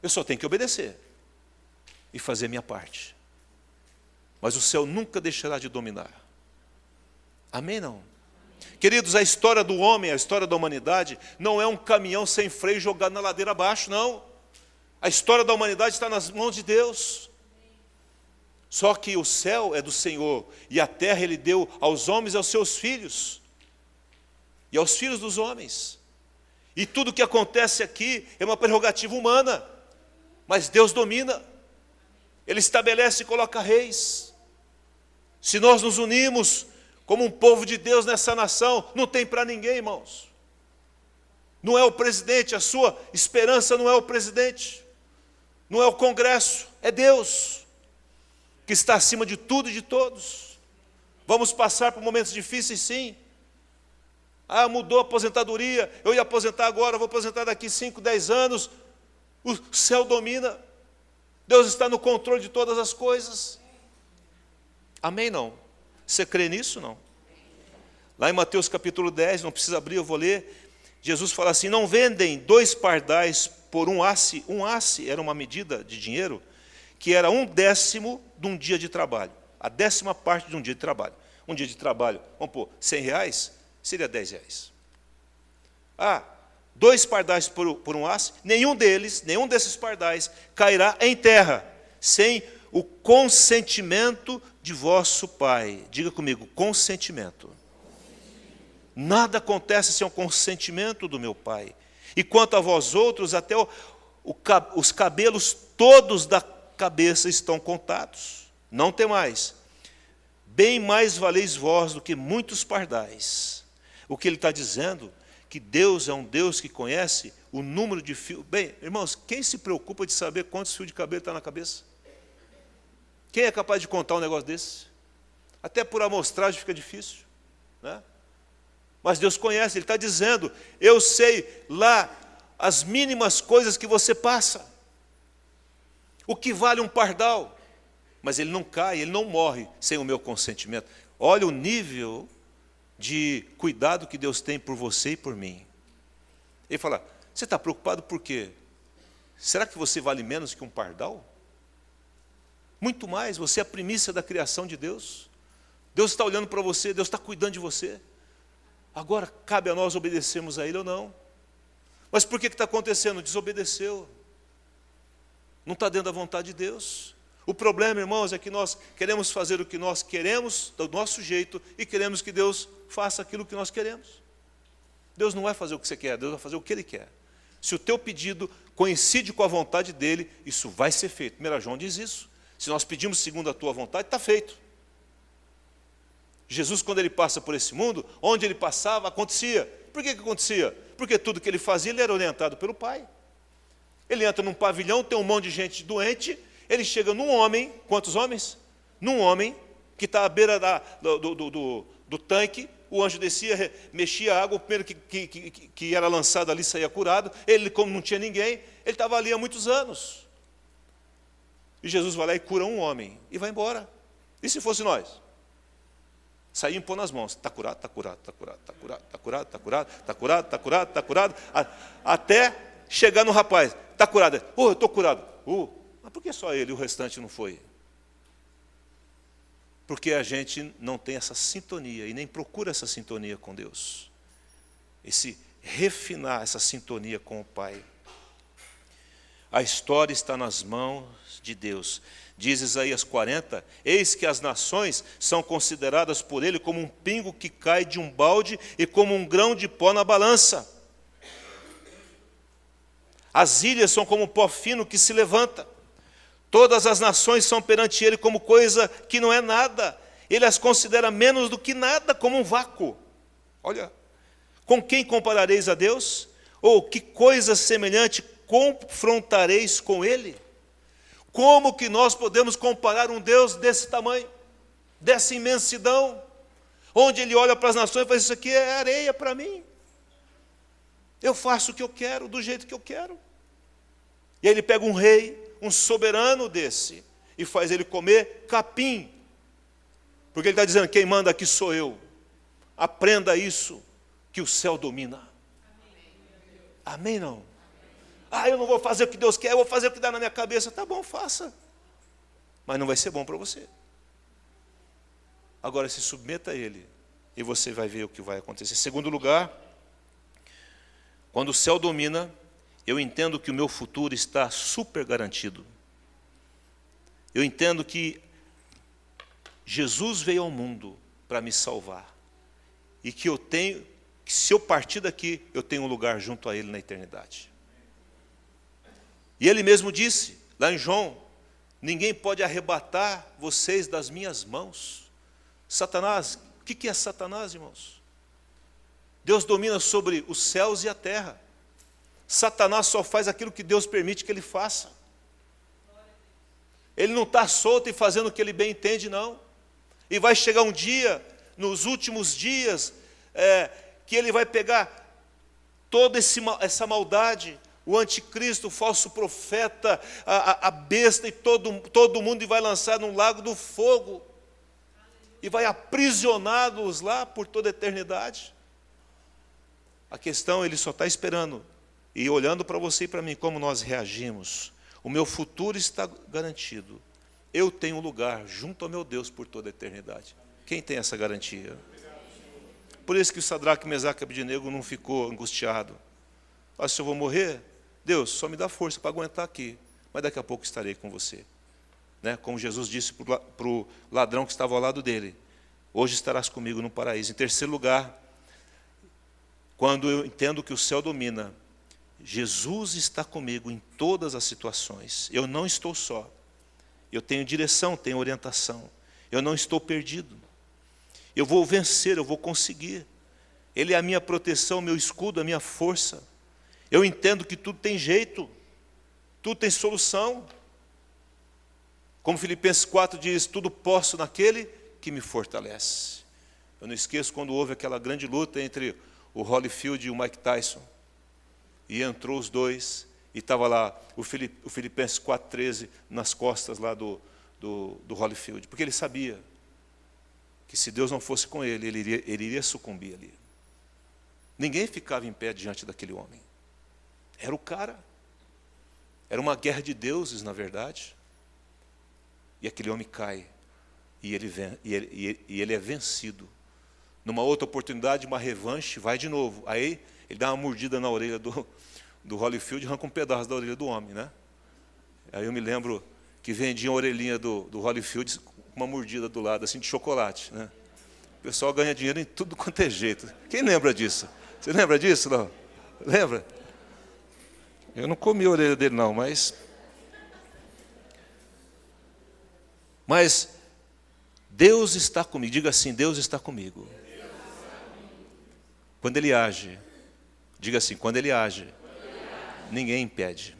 Speaker 1: Eu só tenho que obedecer e fazer a minha parte. Mas o céu nunca deixará de dominar. Amém, não? Queridos, a história do homem, a história da humanidade, não é um caminhão sem freio jogado na ladeira abaixo, não. A história da humanidade está nas mãos de Deus. Só que o céu é do Senhor, e a terra Ele deu aos homens e aos seus filhos, e aos filhos dos homens. E tudo que acontece aqui é uma prerrogativa humana, mas Deus domina. Ele estabelece e coloca reis. Se nós nos unimos como um povo de Deus nessa nação, não tem para ninguém, irmãos. Não é o presidente, a sua esperança não é o presidente, não é o Congresso, é Deus, que está acima de tudo e de todos. Vamos passar por momentos difíceis, sim. Ah, mudou a aposentadoria, eu ia aposentar agora, vou aposentar daqui 5, 10 anos. O céu domina. Deus está no controle de todas as coisas. Amém, não? Você crê nisso, não? Lá em Mateus capítulo 10, não precisa abrir, eu vou ler. Jesus fala assim: não vendem 2 pardais por um asse. Um asse era uma medida de dinheiro que era 1/10 de um dia de trabalho. A 10ª parte de um dia de trabalho. Um dia de trabalho, vamos pôr, R$100, seria R$10. Ah, 2 pardais por um asse, nenhum desses pardais cairá em terra, sem o consentimento de vosso Pai. Diga comigo, consentimento. Nada acontece sem o consentimento do meu Pai. E quanto a vós outros, até os cabelos todos da cabeça estão contados. Não temais, bem mais valeis vós do que muitos pardais. O que ele está dizendo? Que Deus é um Deus que conhece o número de fios. Bem, irmãos, quem se preocupa de saber quantos fios de cabelo está na cabeça? Quem é capaz de contar um negócio desse? Até por amostragem fica difícil, né? Mas Deus conhece, Ele está dizendo: eu sei lá as mínimas coisas que você passa. O que vale um pardal? Mas ele não cai, ele não morre sem o meu consentimento. Olha o nível de cuidado que Deus tem por você e por mim. Ele fala: você está preocupado por quê? Será que você vale menos que um pardal? Muito mais, você é a primícia da criação de Deus. Deus está olhando para você, Deus está cuidando de você. Agora, cabe a nós obedecermos a Ele ou não. Mas por que está acontecendo? Desobedeceu. Não está dentro da vontade de Deus. O problema, irmãos, é que nós queremos fazer o que nós queremos, do nosso jeito, e queremos que Deus faça aquilo que nós queremos. Deus não vai fazer o que você quer, Deus vai fazer o que Ele quer. Se o teu pedido coincide com a vontade dEle, isso vai ser feito. 1 João diz isso. Se nós pedimos segundo a tua vontade, está feito. Jesus, quando Ele passa por esse mundo, onde Ele passava, acontecia. Por que acontecia? Porque tudo que Ele fazia, Ele era orientado pelo Pai. Ele entra num pavilhão, tem um monte de gente doente, Ele chega num homem, quantos homens? Num homem que está à beira do tanque. O anjo descia, mexia a água, o primeiro que era lançado ali saía curado. Ele, como não tinha ninguém, ele estava ali há muitos anos. E Jesus vai lá e cura um homem e vai embora. E se fosse nós? Saía e impor nas mãos. Está curado, está curado, está curado, está curado, está curado, está curado, está curado, está curado, está curado. Até chegar no rapaz. Está curado. Eu estou curado. Mas por que só ele e o restante não foi? Porque a gente não tem essa sintonia e nem procura essa sintonia com Deus. Esse refinar essa sintonia com o Pai. A história está nas mãos de Deus. Diz Isaías 40, eis que as nações são consideradas por ele como um pingo que cai de um balde e como um grão de pó na balança. As ilhas são como pó fino que se levanta. Todas as nações são perante ele como coisa que não é nada. Ele as considera menos do que nada, como um vácuo. Olha, com quem comparareis a Deus? Ou que coisa semelhante confrontareis com ele? Como que nós podemos comparar um Deus desse tamanho, dessa imensidão, onde ele olha para as nações e fala, isso aqui é areia para mim. Eu faço o que eu quero, do jeito que eu quero. E aí ele pega um rei, um soberano desse, e faz ele comer capim. Porque ele está dizendo, quem manda aqui sou eu. Aprenda isso, que o céu domina. Amém, não? Eu não vou fazer o que Deus quer, eu vou fazer o que dá na minha cabeça. Tá bom, faça. Mas não vai ser bom para você. Agora se submeta a ele, e você vai ver o que vai acontecer. Segundo lugar, quando o céu domina, eu entendo que o meu futuro está super garantido. Eu entendo que Jesus veio ao mundo para me salvar. E que se eu partir daqui, eu tenho um lugar junto a ele na eternidade. E ele mesmo disse, lá em João, ninguém pode arrebatar vocês das minhas mãos. Satanás, o que é Satanás, irmãos? Deus domina sobre os céus e a terra. Satanás só faz aquilo que Deus permite que ele faça. Ele não está solto e fazendo o que ele bem entende, não. E vai chegar um dia, nos últimos dias, que ele vai pegar toda essa maldade, o anticristo, o falso profeta, a besta e todo mundo, e vai lançar num lago do fogo. E vai aprisioná-los lá por toda a eternidade. A questão, ele só está esperando e olhando para você e para mim, como nós reagimos. O meu futuro está garantido. Eu tenho um lugar junto ao meu Deus por toda a eternidade. Quem tem essa garantia? Por isso que o Sadraque, Mesaque e Abednego não ficou angustiado. Se eu vou morrer, Deus, só me dá força para aguentar aqui. Mas daqui a pouco estarei com você. Como Jesus disse para o ladrão que estava ao lado dele. Hoje estarás comigo no paraíso. Em terceiro lugar, quando eu entendo que o céu domina, Jesus está comigo em todas as situações. Eu não estou só. Eu tenho direção, tenho orientação. Eu não estou perdido. Eu vou vencer, eu vou conseguir. Ele é a minha proteção, meu escudo, a minha força. Eu entendo que tudo tem jeito, tudo tem solução. Como Filipenses 4 diz, tudo posso naquele que me fortalece. Eu não esqueço quando houve aquela grande luta entre o Holyfield e o Mike Tyson. E entrou os dois, e estava lá o Filipenses 4,13 nas costas lá do Holyfield. Porque ele sabia que se Deus não fosse com ele, ele iria sucumbir ali. Ninguém ficava em pé diante daquele homem. Era o cara. Era uma guerra de deuses, na verdade. E aquele homem cai. E ele é vencido. Numa outra oportunidade, uma revanche, vai de novo. Aí ele dá uma mordida na orelha do Holyfield e arranca um pedaço da orelha do homem, né? Aí eu me lembro que vendiam a orelhinha do Holyfield com uma mordida do lado, assim, de chocolate, né? O pessoal ganha dinheiro em tudo quanto é jeito. Quem lembra disso? Você lembra disso, não? Lembra? Eu não comi a orelha dele, não, mas Deus está comigo. Diga assim, Deus está comigo. Quando Ele age, diga assim, quando Ele age, ninguém impede.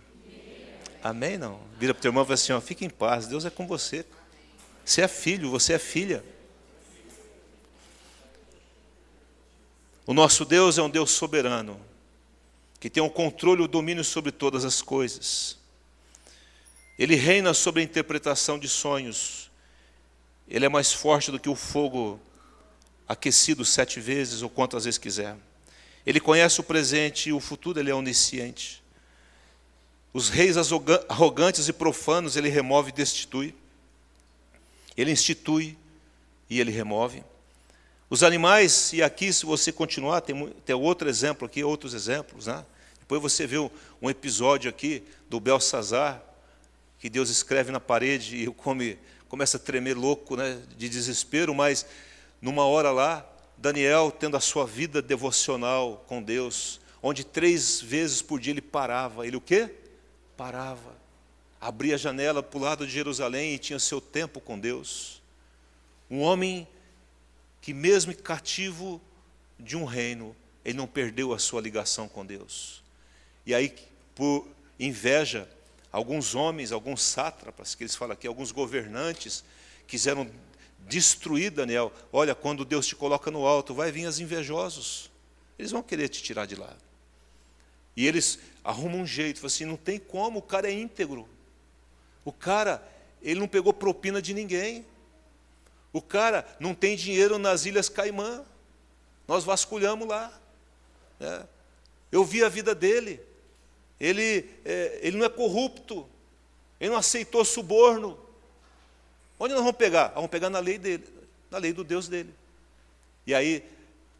Speaker 1: Amém? Não? Vira para o teu irmão e fala assim, ó, fique em paz, Deus é com você. Você é filho, você é filha. O nosso Deus é um Deus soberano, que tem o controle e o domínio sobre todas as coisas. Ele reina sobre a interpretação de sonhos. Ele é mais forte do que o fogo aquecido 7 vezes ou quantas vezes quiser. Ele conhece o presente e o futuro, ele é onisciente. Os reis arrogantes e profanos ele remove e destitui. Ele institui e ele remove. Os animais, e aqui se você continuar, tem outro exemplo aqui, outros exemplos, né? Depois você vê um episódio aqui do Belsazar, que Deus escreve na parede e o começa a tremer louco, né, de desespero, mas numa hora lá, Daniel tendo a sua vida devocional com Deus, onde 3 vezes por dia ele parava. Ele o quê? Parava. Abria a janela para o lado de Jerusalém e tinha seu tempo com Deus. Um homem que mesmo cativo de um reino, ele não perdeu a sua ligação com Deus. E aí, por inveja, alguns homens, alguns sátrapas, que eles falam aqui, alguns governantes, quiseram destruir Daniel. Olha, quando Deus te coloca no alto, vai vir os invejosos. Eles vão querer te tirar de lá. E eles arrumam um jeito, falam assim, não tem como, o cara é íntegro. O cara, ele não pegou propina de ninguém. O cara não tem dinheiro nas Ilhas Caimã. Nós vasculhamos lá. Eu vi a vida dele. Ele não é corrupto. Ele não aceitou suborno. Onde nós vamos pegar? Vamos pegar na lei dele, na lei do Deus dele. E aí,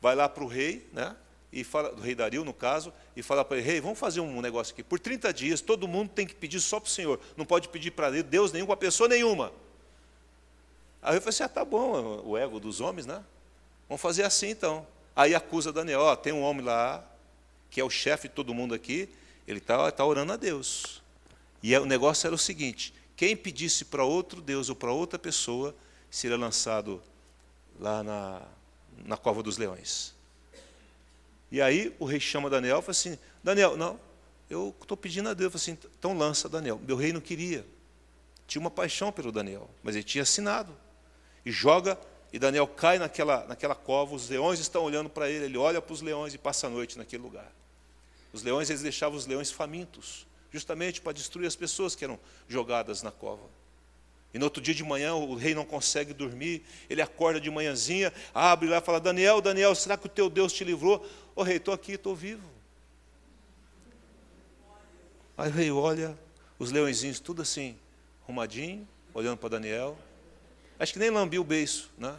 Speaker 1: vai lá para o rei, né? E fala, do rei Dario, no caso, e fala para ele, rei, vamos fazer um negócio aqui. Por 30 dias, todo mundo tem que pedir só para o Senhor. Não pode pedir para Deus nenhum, para pessoa nenhuma. Aí eu falei assim, tá bom, o ego dos homens, né? Vamos fazer assim então. Aí acusa Daniel, ó, tem um homem lá, que é o chefe de todo mundo aqui, ele está orando a Deus. E o negócio era o seguinte, quem pedisse para outro Deus ou para outra pessoa, seria lançado lá na cova dos leões. E aí o rei chama Daniel e fala assim, Daniel, não, eu estou pedindo a Deus. Eu falei assim, então lança Daniel. Meu rei não queria. Tinha uma paixão pelo Daniel, mas ele tinha assinado. E joga, e Daniel cai naquela cova, os leões estão olhando para ele, ele olha para os leões e passa a noite naquele lugar. Os leões, eles deixavam os leões famintos, justamente para destruir as pessoas que eram jogadas na cova. E no outro dia de manhã, o rei não consegue dormir, ele acorda de manhãzinha, abre lá e fala, Daniel, Daniel, será que o teu Deus te livrou? Ô rei, estou aqui, estou vivo. Aí o rei olha, os leõezinhos tudo assim, arrumadinho, olhando para Daniel. Acho que nem lambiu o beiço, né?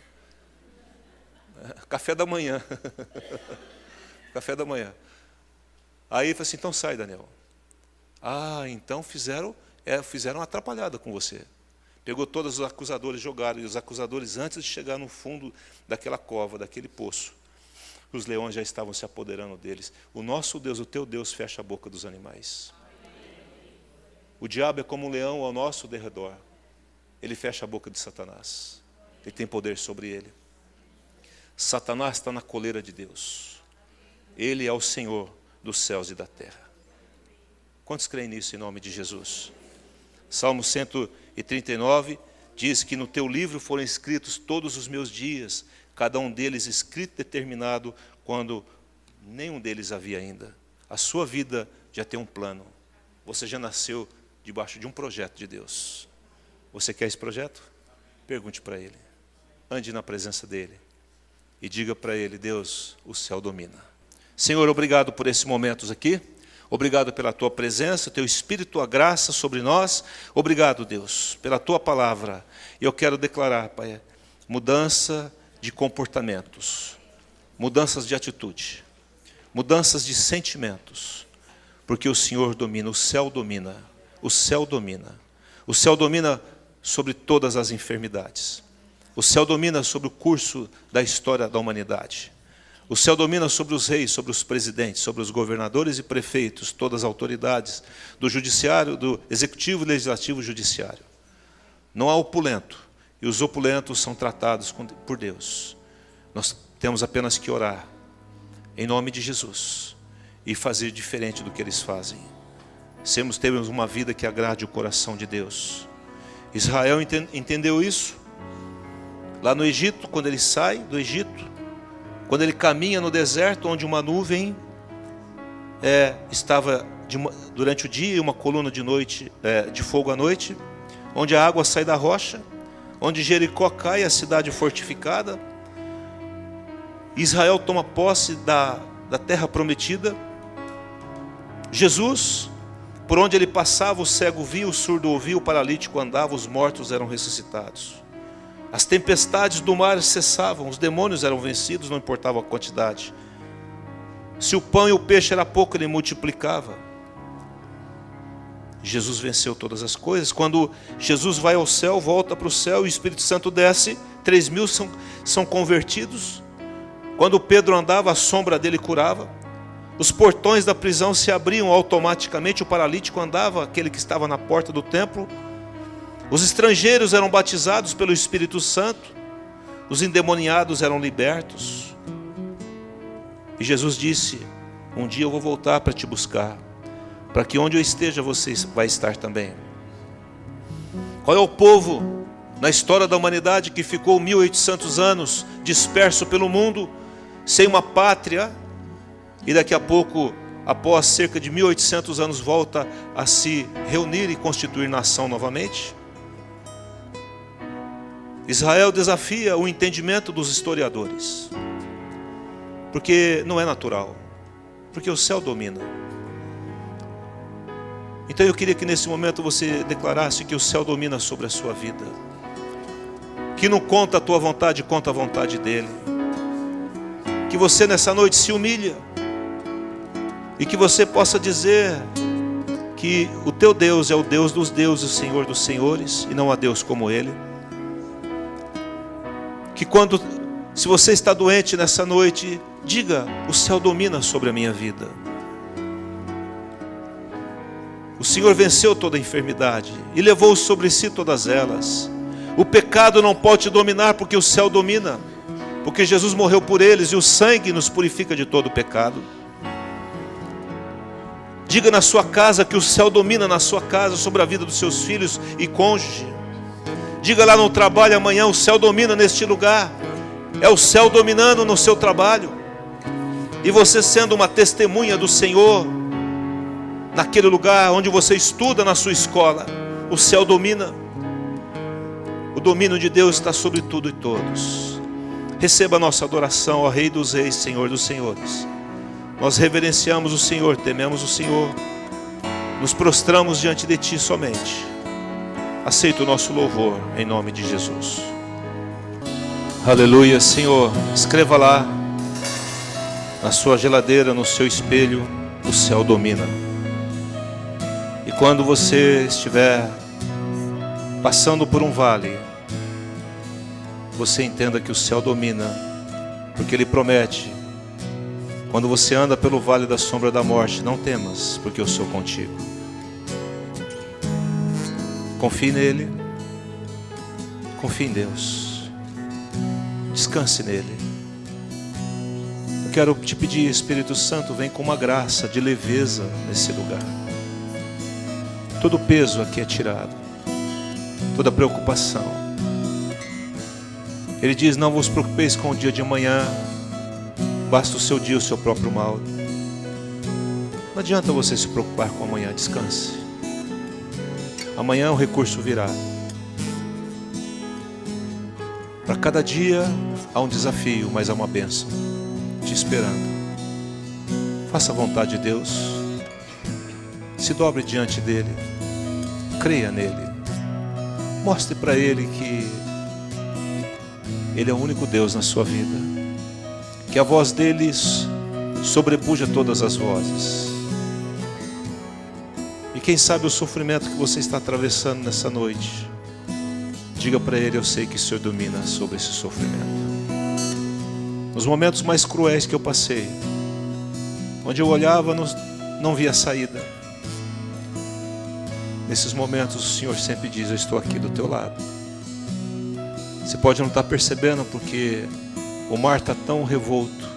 Speaker 1: Café da manhã. Café da manhã. Aí ele falou assim, então sai, Daniel. Ah, então fizeram uma atrapalhada com você. Pegou todos os acusadores, jogaram, e os acusadores, antes de chegar no fundo daquela cova, daquele poço, os leões já estavam se apoderando deles. O nosso Deus, o teu Deus, fecha a boca dos animais. O diabo é como um leão ao nosso derredor. Ele fecha a boca de Satanás. Ele tem poder sobre ele. Satanás está na coleira de Deus. Ele é o Senhor dos céus e da terra. Quantos creem nisso em nome de Jesus? Salmo 139 diz que no teu livro foram escritos todos os meus dias, cada um deles escrito e determinado, quando nenhum deles havia ainda. A sua vida já tem um plano. Você já nasceu debaixo de um projeto de Deus. Você quer esse projeto? Pergunte para Ele. Ande na presença dEle. E diga para Ele, Deus, o céu domina. Senhor, obrigado por esses momentos aqui. Obrigado pela Tua presença, Teu Espírito, a graça sobre nós. Obrigado, Deus, pela Tua palavra. E eu quero declarar, Pai, mudança de comportamentos, mudanças de atitude, mudanças de sentimentos. Porque o Senhor domina, o céu domina, o céu domina. O céu domina sobre todas as enfermidades. O céu domina sobre o curso da história da humanidade. O céu domina sobre os reis, sobre os presidentes, sobre os governadores e prefeitos, todas as autoridades do judiciário, do executivo, legislativo e judiciário. Não há opulento, e os opulentos são tratados por Deus. Nós temos apenas que orar, em nome de Jesus, e fazer diferente do que eles fazem. termos uma vida que agrade o coração de Deus. Israel entendeu isso lá no Egito, quando ele sai do Egito, quando ele caminha no deserto, onde uma nuvem estava durante o dia e uma coluna de fogo à noite, onde a água sai da rocha, onde Jericó cai, a cidade fortificada. Israel toma posse da terra prometida. Jesus, por onde ele passava, o cego via, o surdo ouvia, o paralítico andava, os mortos eram ressuscitados. As tempestades do mar cessavam, os demônios eram vencidos, não importava a quantidade. Se o pão e o peixe era pouco, ele multiplicava. Jesus venceu todas as coisas. Quando Jesus vai ao céu, volta para o céu, e o Espírito Santo desce, 3.000 são convertidos. Quando Pedro andava, a sombra dele curava. Os portões da prisão se abriam automaticamente, o paralítico andava, aquele que estava na porta do templo. Os estrangeiros eram batizados pelo Espírito Santo. Os endemoniados eram libertos. E Jesus disse: um dia eu vou voltar para te buscar, para que onde eu esteja você vai estar também. Qual é o povo na história da humanidade que ficou 1800 anos disperso pelo mundo, sem uma pátria, e daqui a pouco, após cerca de 1800 anos, volta a se reunir e constituir nação novamente? Israel desafia o entendimento dos historiadores, porque não é natural, porque o céu domina. Então eu queria que nesse momento você declarasse que o céu domina sobre a sua vida, que não conta a tua vontade, conta a vontade dele, que você nessa noite se humilha, e que você possa dizer que o teu Deus é o Deus dos deuses, o Senhor dos senhores, e não há Deus como ele. Que se você está doente nessa noite, diga: o céu domina sobre a minha vida. O Senhor venceu toda a enfermidade e levou sobre si todas elas. O pecado não pode te dominar, porque o céu domina, porque Jesus morreu por eles e o sangue nos purifica de todo o pecado. Diga na sua casa que o céu domina na sua casa, sobre a vida dos seus filhos e cônjuge. Diga lá no trabalho amanhã: o céu domina neste lugar. É o céu dominando no seu trabalho. E você sendo uma testemunha do Senhor naquele lugar onde você estuda, na sua escola, o céu domina. O domínio de Deus está sobre tudo e todos. Receba a nossa adoração, ó Rei dos Reis, Senhor dos Senhores. Nós reverenciamos o Senhor, tememos o Senhor, nos prostramos diante de Ti somente. Aceita o nosso louvor em nome de Jesus. Aleluia. Senhor, escreva lá na sua geladeira, no seu espelho: o céu domina. E quando você estiver passando por um vale, você entenda que o céu domina, porque Ele promete: quando você anda pelo vale da sombra da morte, não temas, porque eu sou contigo. Confie nele, confie em Deus, descanse nele. Eu quero te pedir, Espírito Santo, vem com uma graça de leveza nesse lugar. Todo o peso aqui é tirado, toda preocupação. Ele diz: não vos preocupeis com o dia de amanhã, basta o seu dia o seu próprio mal. Não adianta você se preocupar com amanhã, descanse. Amanhã o recurso virá. Para cada dia há um desafio, mas há uma bênção te esperando. Faça a vontade de Deus, se dobre diante dele, creia nele, mostre para ele que ele é o único Deus na sua vida, que a voz deles sobrepuja todas as vozes. E quem sabe o sofrimento que você está atravessando nessa noite, diga para ele: eu sei que o Senhor domina sobre esse sofrimento. Nos momentos mais cruéis que eu passei, onde eu olhava, não via saída, nesses momentos o Senhor sempre diz: eu estou aqui do teu lado. Você pode não estar percebendo, porque o mar está tão revolto,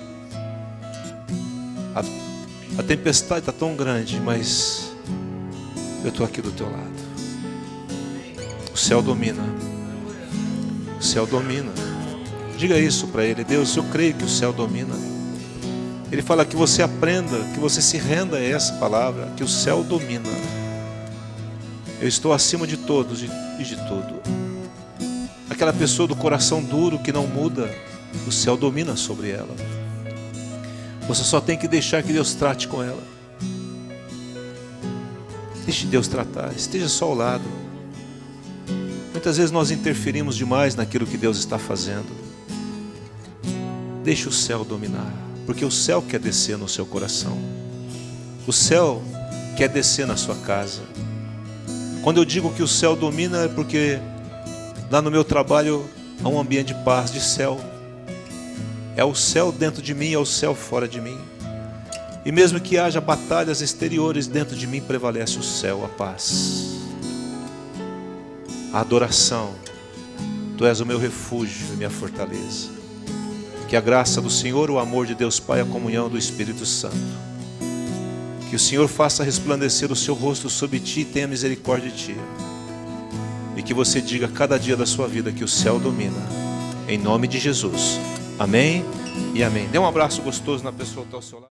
Speaker 1: a tempestade está tão grande, mas eu estou aqui do teu lado. O céu domina. O céu domina. Diga isso para ele: Deus, eu creio que o céu domina. Ele fala que você aprenda, que você se renda a essa palavra, que o céu domina. Eu estou acima de todos e de tudo. Aquela pessoa do coração duro que não muda, o céu domina sobre ela. Você só tem que deixar que Deus trate com ela. Deixe Deus tratar, esteja só ao lado. Muitas vezes nós interferimos demais naquilo que Deus está fazendo. Deixe o céu dominar, porque o céu quer descer no seu coração. O céu quer descer na sua casa. Quando eu digo que o céu domina, é porque lá no meu trabalho há um ambiente de paz, de céu. É o céu dentro de mim, é o céu fora de mim. E mesmo que haja batalhas exteriores, dentro de mim prevalece o céu, a paz, a adoração. Tu és o meu refúgio e minha fortaleza. Que a graça do Senhor, o amor de Deus Pai, a comunhão do Espírito Santo, que o Senhor faça resplandecer o seu rosto sobre ti e tenha misericórdia de ti. E que você diga cada dia da sua vida que o céu domina. Em nome de Jesus. Amém e amém. Dê um abraço gostoso na pessoa que está ao seu lado.